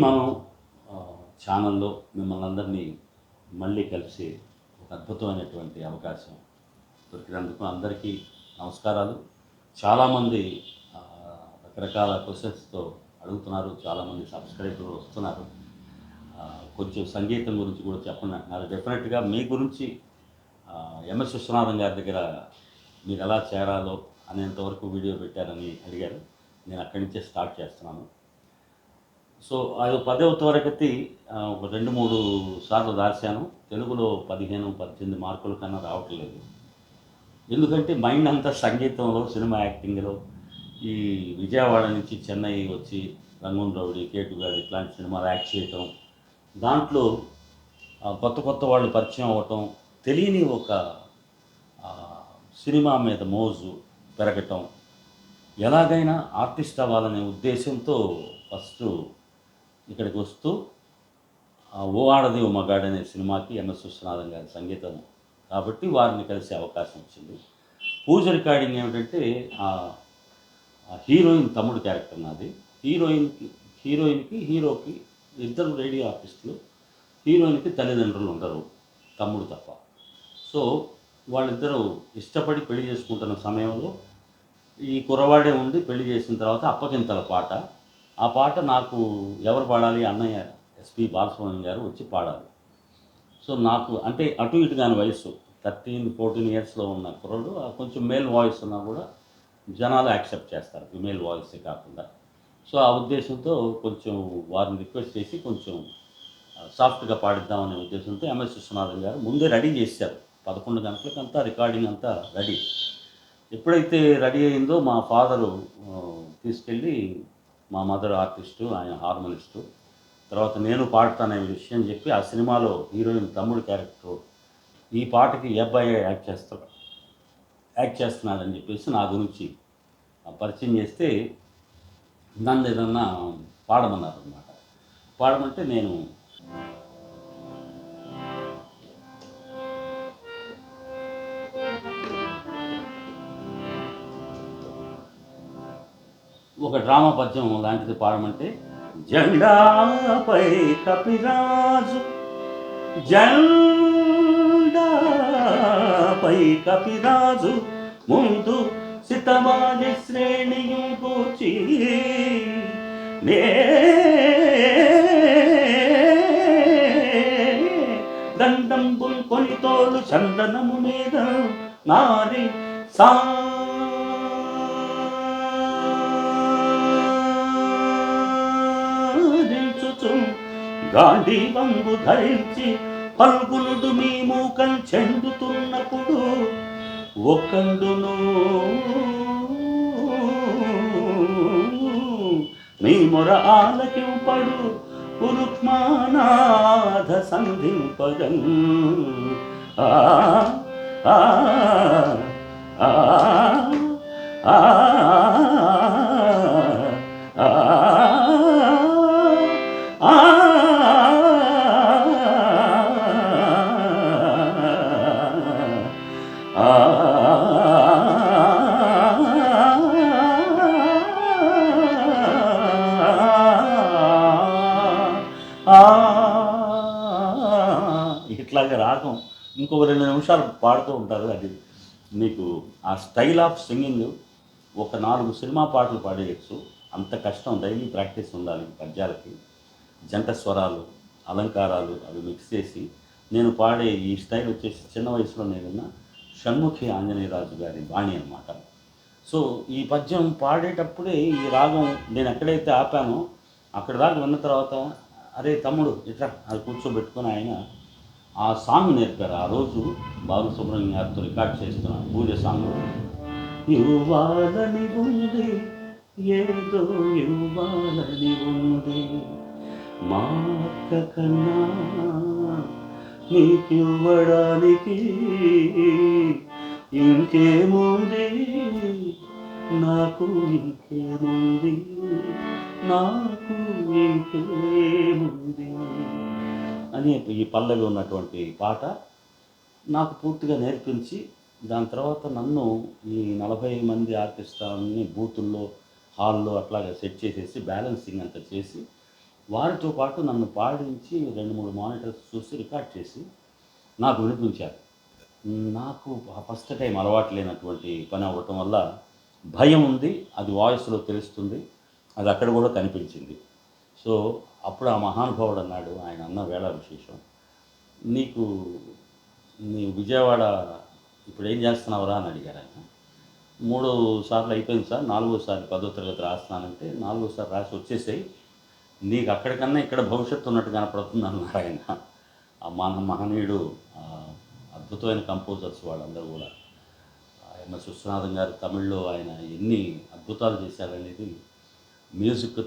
మనం ఛానల్లో మిమ్మల్ని అందరినీ మళ్ళీ కలిసి ఒక అద్భుతమైనటువంటి అవకాశం దొరికినందుకు అందరికీ నమస్కారాలు. చాలామంది ఆ, రకరకాల క్వశ్చన్స్తో అడుగుతున్నారు. చాలామంది సబ్స్క్రైబర్లు వస్తున్నారు. ఆ, కొంచెం సంగీతం గురించి కూడా చెప్పండి అంటున్నారు. డెఫినెట్గా మీ గురించి ఎంఎస్ విశ్వనాథం గారి దగ్గర మీరు ఎలా చేరాలో అనేంతవరకు వీడియో పెట్టారని అడిగారు. నేను అక్కడి నుంచే స్టార్ట్ చేస్తున్నాను. సో అది 10వ తరగతి ఒక 2-3 సార్లు రాశాను. తెలుగులో 15-18 మార్కుల కన్నా రావట్లేదు. ఎందుకంటే మైండ్ అంతా సంగీతంలో, సినిమా యాక్టింగ్లో. ఈ విజయవాడ నుంచి చెన్నై వచ్చి రంగూన్ రౌడీ, కేటుగాడు ఇట్లాంటి సినిమాలు యాక్ట్ చేయటం, దాంట్లో కొత్త కొత్త వాళ్ళు పరిచయం అవ్వటం, తెలియని ఒక ఆ, సినిమా మీద మోజు పెరగటం, ఎలాగైనా ఆర్టిస్ట్ అవ్వాలనే ఉద్దేశంతో ఫస్ట్ ఇక్కడికి వస్తూ ఓ ఆడది ఓ మగాడు అనే సినిమాకి ఎంఎస్ విశ్వనాథం గారి సంగీతం కాబట్టి వారిని కలిసే అవకాశం వచ్చింది. పూజ రికార్డింగ్ ఏమిటంటే హీరోయిన్ తమ్ముడు క్యారెక్టర్ నాది. హీరోయిన్కి హీరోకి ఇద్దరు రేడియో ఆర్టిస్టులు. హీరోయిన్కి తల్లిదండ్రులు ఉండరు, తమ్ముడు తప్ప. సో వాళ్ళిద్దరూ ఇష్టపడి పెళ్లి చేసుకుంటున్న సమయంలో ఈ కుర్రవాడే ఉండి పెళ్లి చేసిన తర్వాత అప్పగింతల పాట. ఆ పాట నాకు ఎవరు పాడాలి? అన్నయ్య ఎస్పి బాలసుబ్రహ్మణ్యం గారు వచ్చి పాడాలి. సో నాకు అంటే అటు ఇటు కాని వయసు 13-14 ఇయర్స్లో ఉన్న కుర్రడు, కొంచెం మేల్ వాయిస్ ఉన్నా కూడా జనాలు యాక్సెప్ట్ చేస్తారు, ఫిమేల్ వాయిసే కాకుండా. సో ఆ ఉద్దేశంతో కొంచెం వారిని రిక్వెస్ట్ చేసి కొంచెం సాఫ్ట్గా పాడిద్దామనే ఉద్దేశంతో ఎంఎస్ విశ్వనాథన్ గారు ముందే రెడీ చేశారు. 11 గంటలకంతా రికార్డింగ్ అంతా రెడీ. ఎప్పుడైతే రెడీ అయిందో మా ఫాదరు తీసుకెళ్ళి, మా మదర్ ఆర్టిస్టు, ఆయన హార్మోనిస్టు, తర్వాత నేను పాడతానే విషయం చెప్పి ఆ సినిమాలో హీరోయిన్ తమ్ముడు క్యారెక్టర్ ఈ పాటకి ఈ అబ్బాయి యాక్ట్ చేస్తున్నాడని చెప్పేసి నా గురించి పరిచయం చేస్తే నన్ను ఏదన్నా పాడమన్నారు అనమాట. పాడమంటే నేను ఒక డ్రామా పద్యం లాంటిది పాడమంటే, జెండాపై కపిరాజు, జెండాపై కపిరాజు, ముందు సితమాని శ్రేణియు గూర్చి నే దండంబుల్ కొనితోలు చందనము మీద నారి సా గాంధీవంబు ధరించి పల్గులుడు మీ మూకం చెందుతున్నప్పుడు ఒకండును మీ మొర ఆలకింపడు రుక్మానాథ సంధింపగన్. ఆ ఆ ఆ ఆ ఇట్లాగే రాగం ఇంకొక 2 నిమిషాలు పాడుతూ ఉంటారు. అది మీకు ఆ స్టైల్ ఆఫ్ సింగింగ్ ఒక 4 సినిమా పాటలు పాడేయచ్చు. అంత కష్టం. డైలీ ప్రాక్టీస్ ఉండాలి పద్యాలకి. జంట స్వరాలు, అలంకారాలు అవి మిక్స్ చేసి నేను పాడే ఈ స్టైల్ వచ్చేసి చిన్న వయసులో నేను షణ్ముఖి ఆంజనేయరాజు గారి బాణి అనమాట. సో ఈ పద్యం పాడేటప్పుడే ఈ రాగం నేను ఎక్కడైతే ఆపానో అక్కడ దాకా విన్న తర్వాత, అరే తమ్ముడు ఇట్లా అది కూర్చోబెట్టుకొని ఆయన ఆ సాంగ్ నేర్పారు. ఆ రోజు బాలసుబ్రహ్మణ్యం గారితో రికార్డ్ చేస్తున్నాను పూజ సాంగ్. ఇవ్వాలని ఉంది, ఏదో ఇవ్వాలని ఉంది, మా అక్క కన్నా నీకివ్వడానికి ఇంకేముంది, నాకు ఇంకేముంది, నాకు ఇంకేముంది అని ఈ పల్లవి ఉన్నటువంటి పాట నాకు పూర్తిగా నేర్పించి, దాని తర్వాత నన్ను ఈ 40 మంది ఆర్కెస్ట్రాని బూతుల్లో హాల్లో అట్లాగా సెట్ చేసేసి బ్యాలెన్సింగ్ అంతా చేసి వారితో పాటు నన్ను పాడించి 2, 3 మానిటర్స్ చూసి రికార్డ్ చేసి నాకు వినిపించారు. నాకు ఫస్ట్ టైం అలవాటు లేనటువంటి పని అవ్వటం వల్ల భయం ఉంది. అది వాయిస్‌లో తెలుస్తుంది. అది అక్కడ కూడా కనిపించింది. సో, అప్పుడు ఆ మహానుభావుడు అన్నాడు, ఆయన అన్న వేళ విశేషం. "నీకు నీ విజయవాడ ఇప్పుడేం చేస్తున్నావురా?" అని అడిగారాయన. 3 సార్లు అయిపోయింది సార్. నాలుగోసారి 10వ తరగతి రాస్తున్నానంటే, "నాలుగోసారి రాసి వచ్చేసేయి. నీకు అక్కడికన్నా ఇక్కడ భవిష్యత్తు ఉన్నట్టు కనపడుతుంది" అన్నారాయన. ఆ మహనీయుడు అద్భుతమైన కంపోజర్స్ వాళ్ళందరూ కూడా. ఎంఎస్ విశ్వనాథన్ గారు తమిళ్లో ఆయన ఎన్ని అద్భుతాలు చేశారనేది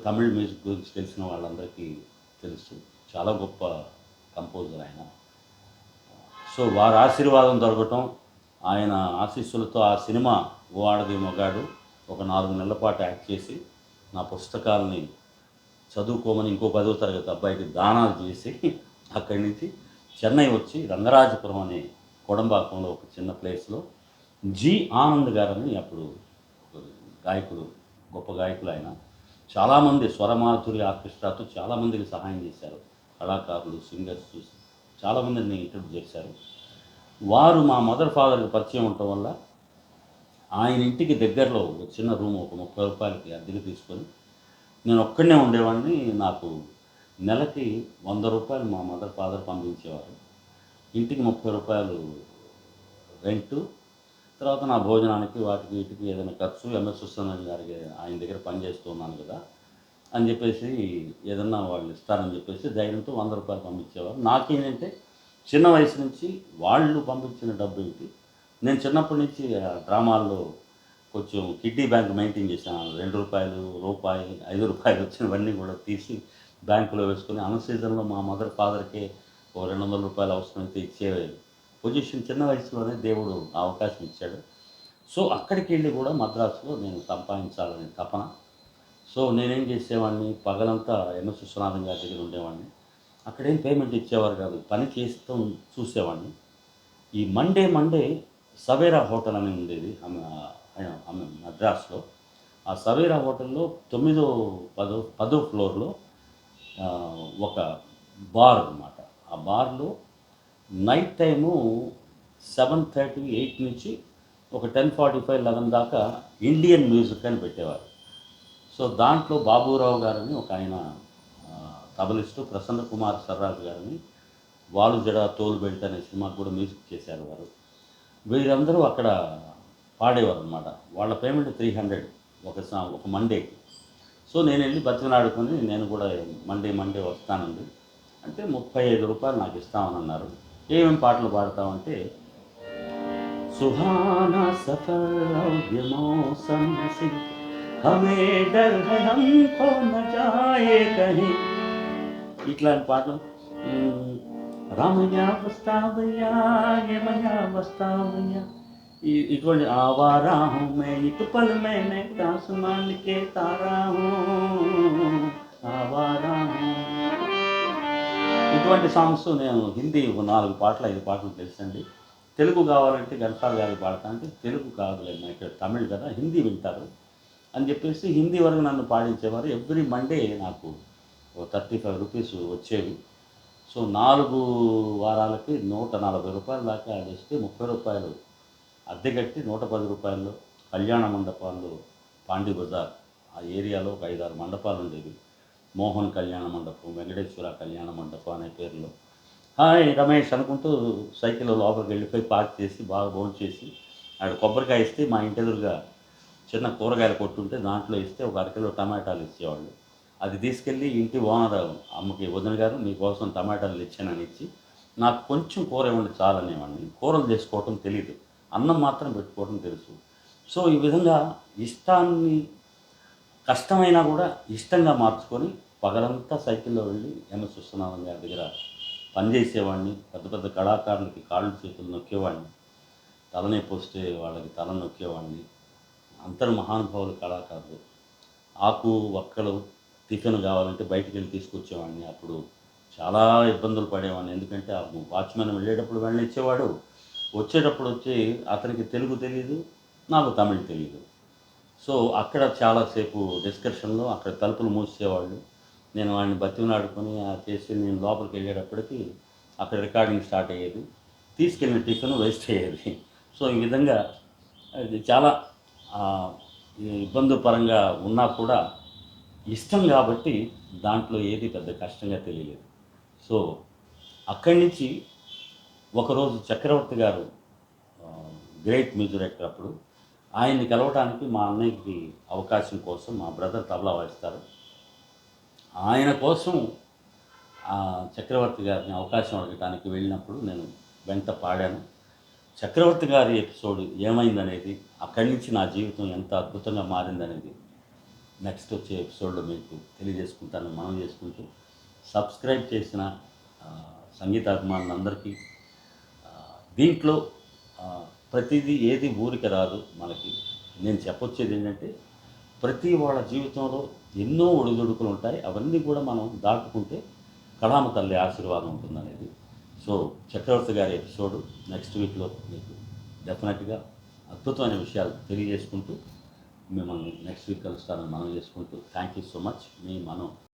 తమిళ్ మ్యూజిక్ గురించి తెలిసిన వాళ్ళందరికీ తెలుసు. చాలా గొప్ప కంపోజర్ ఆయన. సో, వారి ఆశీర్వాదం దొరకటం, ఆయన ఆశీస్సులతో ఆ సినిమా 'ఓ ఆడది మగాడు' ఒక 4 నెలల పాటు యాక్ట్ చేసి, నా పుస్తకాలని చదువుకోమని ఇంకో 10వ తరగతి అబ్బాయికి దానాలు చేసి, అక్కడి నుంచి చెన్నై వచ్చి రంగరాజపురం అనే కొడంబాకంలో ఒక చిన్న ప్లేస్‌లో జి. ఆనంద్ గారని అప్పుడు గాయకుడు, గొప్ప గాయకులు ఆయన. చాలామంది స్వరమాధురి ఆర్కెస్ట్రాతో చాలామందికి సహాయం చేశారు. కళాకారులు, సింగర్స్ చాలామందిని ఇంట్రడ్యూస్ చేశారు. వారు మా మదర్ ఫాదర్‌కి పరిచయం ఉండటం వల్ల ఆయన ఇంటికి దగ్గరలో ఒక చిన్న రూమ్ ఒక రూ. 30కి అద్దెకు తీసుకొని నేను ఒక్కడినే ఉండేవాడిని. నాకు నెలకి రూ. 100 మా మదర్ ఫాదర్ పంపించేవారు. ఇంటికి రూ. 30 రెంటు. తర్వాత నా భోజనానికి వాటికి వీటికి ఏదైనా ఖర్చు. ఎంఎస్ విశ్వనాథన్ గారికి ఆయన దగ్గర పనిచేస్తూ ఉన్నాను కదా అని చెప్పేసి ఏదన్నా వాళ్ళు ఇస్తారని చెప్పేసి ధైర్యంతో రూ. 100 పంపించేవారు. నాకేంటంటే చిన్న వయసు నుంచి వాళ్ళు పంపించిన డబ్బు ఏంటి, నేను చిన్నప్పటి నుంచి డ్రామాల్లో కొంచెం కిడ్డీ బ్యాంక్ మెయింటైన్ చేశాను. రూ. 2, రూపాయి, రూ. 5 వచ్చినవన్నీ కూడా తీసి బ్యాంకులో వేసుకొని అన్ సీజన్‌లో మా మదర్ ఫాదర్‌కే ఓ రూ. 200 అవసరమైతే ఇచ్చే పొజిషన్ చిన్న వయసులోనే దేవుడు ఆ అవకాశం ఇచ్చాడు. సో, అక్కడికి వెళ్ళి కూడా మద్రాసులో నేను సంపాదించాలనే తపన. సో, నేనేం చేసేవాడిని, పగలంతా ఎంఎస్ విశ్వనాథన్ గారి దగ్గర ఉండేవాడిని. అక్కడేం పేమెంట్ ఇచ్చేవారు కాదు. పని చేస్తూ చూసేవాడిని. ఈ మండే సవేరా హోటల్ అని ఉండేది మద్రాసులో. ఆ సవేరా హోటల్‌లో 9, 10 ఫ్లోర్‌లో ఒక బార్ అనమాట. ఆ బార్‌లో నైట్ టైము 7:30, 8 నుంచి ఒక 10:45, 11 దాకా ఇండియన్ మ్యూజిక్ అని పెట్టేవారు. సో, దాంట్లో బాబూరావు గారని ఒక ఆయన తబలిస్టు, ప్రసన్న కుమార్ సర్రాజు గారని 'వాలు జడ తోలు బెల్ట్' అనే సినిమాకి కూడా మ్యూజిక్ చేశారు వారు. వీరందరూ అక్కడ పాడేవారనమాట. వాళ్ళ పేమెంట్ 300 ఒక మండేకి. సో, నేనెళ్ళి బతిమలాడుకొని నేను కూడా మండే వస్తానండి అంటే రూ. 35 నాకు ఇస్తామని అన్నారు. ఏమేమి పాటలు పాడతామంటే, సుహానా సఫర్ ఔర్ యే మౌసమ్ హసీ హమే డర్ హై హమ్‌కో న జాయే కహీ, ఇట్లాంటి పాటలు. రామయ్య వస్తావయ్యా, ఏమయ్య వస్తావయ్యా, ఇటువంటి ఆవారా హూँ मैं एक पल में मैं आसमान के तारा हूँ ఆవారా హూँ. ఇటువంటి సాంగ్స్ నేను హిందీ 4 పాటలు 5 పాటలు తెలుసండి. తెలుగు కావాలంటే ఘంటసాల గారికి పాడతా అంటే, తెలుగు కాదులే ఇక్కడ తమిళ్ కదా, హిందీ వింటారు అని చెప్పేసి హిందీ వరకు నన్ను పాడించేవారు. ఎవ్రీ మండే నాకు ఓ ₹35 వచ్చేవి. సో, 4 వారాలకి రూ. 140 దాకా చేస్తే రూ. 30 అద్దె కట్టి రూ. 110 కళ్యాణ మండపాల్లో పాండీ బజార్ ఆ ఏరియాలో ఒక 5, 6 మండపాలు ఉండేవి. మోహన్ కళ్యాణ మండపం, వెంకటేశ్వర కళ్యాణ మండపం అనే పేరులో. హాయ్ రమేష్ అనుకుంటూ సైకిల్లో లోపలికి వెళ్ళిపోయి పార్క్ చేసి బాగా భోంచేసి ఆడ కొబ్బరికాయ ఇస్తే మా ఇంటి ఎదురుగా చిన్న కూరగాయల కొట్టు ఉంటే దాంట్లో ఇస్తే ఒక అరకిలో టమాటాలు ఇచ్చేవాళ్ళు. అది తీసుకెళ్ళి ఇంటి ఓనర్ అమ్మకి, వదిన గారు మీకోసం టమాటాలు తెచ్చానని ఇచ్చి, నాకు కొంచెం కూర ఇవ్వండి చాలనేవాడిని. కూరలు చేసుకోవటం తెలీదు. అన్నం మాత్రం పెట్టుకోవడం తెలుసు. సో, ఈ విధంగా ఇష్టాన్ని కష్టమైనా కూడా ఇష్టంగా మార్చుకొని పగలంతా సైకిల్లో వెళ్ళి ఎంఎస్ విశ్వనాథన్ గారి దగ్గర పనిచేసేవాడిని. పెద్ద పెద్ద కళాకారులకి కాళ్ళు చేతులు నొక్కేవాడిని. తలనొప్పి వస్తే వాళ్ళకి తల నొక్కేవాడిని. అందరు మహానుభావులు కళాకారులు. ఆకు, వక్కలు, టిఫిన్ కావాలంటే బయటికెళ్ళి తీసుకొచ్చేవాడిని. అప్పుడు చాలా ఇబ్బందులు పడేవాడిని. ఎందుకంటే ఆ వాచ్‌మెన్ వెళ్ళేటప్పుడు వెళ్ళనిచ్చేవాడు. వచ్చేటప్పుడు వచ్చి అతనికి తెలుగు తెలీదు, నాకు తమిళ్ తెలీదు. సో, అక్కడ చాలాసేపు డిస్కషన్‌లో అక్కడ తలుపులు మూసేసేవాళ్ళు. నేను వాడిని బతిమలాడుకొని చేసి నేను లోపలికి వెళ్ళేటప్పటికి అక్కడ రికార్డింగ్ స్టార్ట్ అయ్యేది. తీసుకెళ్ళిన టిఫిన్ వేస్ట్ అయ్యేది. సో ఈ విధంగా అది చాలా ఈ ఇబ్బంది పరంగా ఉన్నా కూడా ఇష్టం కాబట్టి దాంట్లో ఏది పెద్ద కష్టంగా తెలియలేదు. సో అక్కడి నుంచి ఒకరోజు చక్రవర్తి గారు గ్రేట్ మ్యూజిక్ డైరెక్టర్ అప్పుడు, ఆయన్ని కలవటానికి మా అన్నయ్యకి అవకాశం కోసం మా బ్రదర్ తబలా వాయిస్తారు. ఆయన కోసం చక్రవర్తి గారిని అవకాశం అడగటానికి వెళ్ళినప్పుడు నేను వెంట పాడాను. చక్రవర్తి గారి ఎపిసోడ్ ఏమైందనేది, అక్కడి నుంచి నా జీవితం ఎంత అద్భుతంగా మారిందనేది నెక్స్ట్ వచ్చే ఎపిసోడ్లో మీకు తెలియజేసుకుంటాను మనం చేసుకుంటూ. సబ్స్క్రైబ్ చేసిన సంగీతాభిమానులందరికీ దీంట్లో ప్రతిదీ ఏది ఊరిక రాదు మనకి. నేను చెప్పొచ్చేది ఏంటంటే ప్రతి వాళ్ళ జీవితంలో ఎన్నో ఒడిదుడుకులు ఉంటాయి. అవన్నీ కూడా మనం దాటుకుంటే కళామ తల్లి ఆశీర్వాదం ఉంటుందనేది. సో చక్రవర్తి గారి ఎపిసోడు నెక్స్ట్ వీక్లో మీకు డెఫినెట్గా అద్భుతమైన విషయాలు తెలియజేసుకుంటూ మిమ్మల్ని నెక్స్ట్ వీక్ కలుస్తానని మనం చేసుకుంటూ థ్యాంక్ యూ సో మచ్. మీ మనం